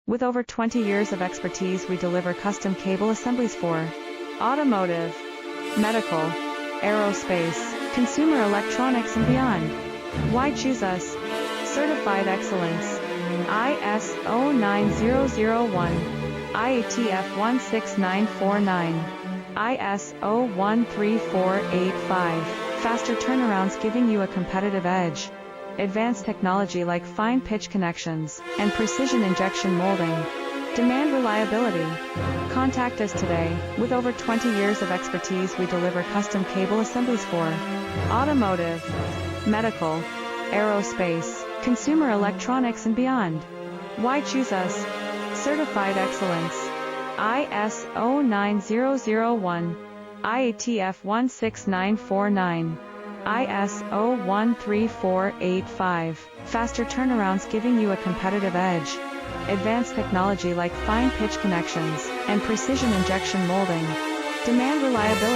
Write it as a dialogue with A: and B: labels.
A: With over 20 years of expertise, we deliver custom cable assemblies for automotive, medical, aerospace, consumer electronics, and beyond. Why choose us? Certified excellence. ISO 9001, IATF 16949, ISO 13485. Faster turnarounds, giving you a competitive edge. Advanced technology like fine pitch connections and precision injection molding. Demand reliability. Contact us today. With over 20 years of expertise, we deliver custom cable assemblies for automotive, medical, aerospace, consumer electronics, and beyond. Why choose us? Certified excellence. ISO 9001, IATF 16949, ISO 13485. Faster turnarounds, giving you a competitive edge. Advanced technology like fine pitch connections and precision injection molding. Demand reliability.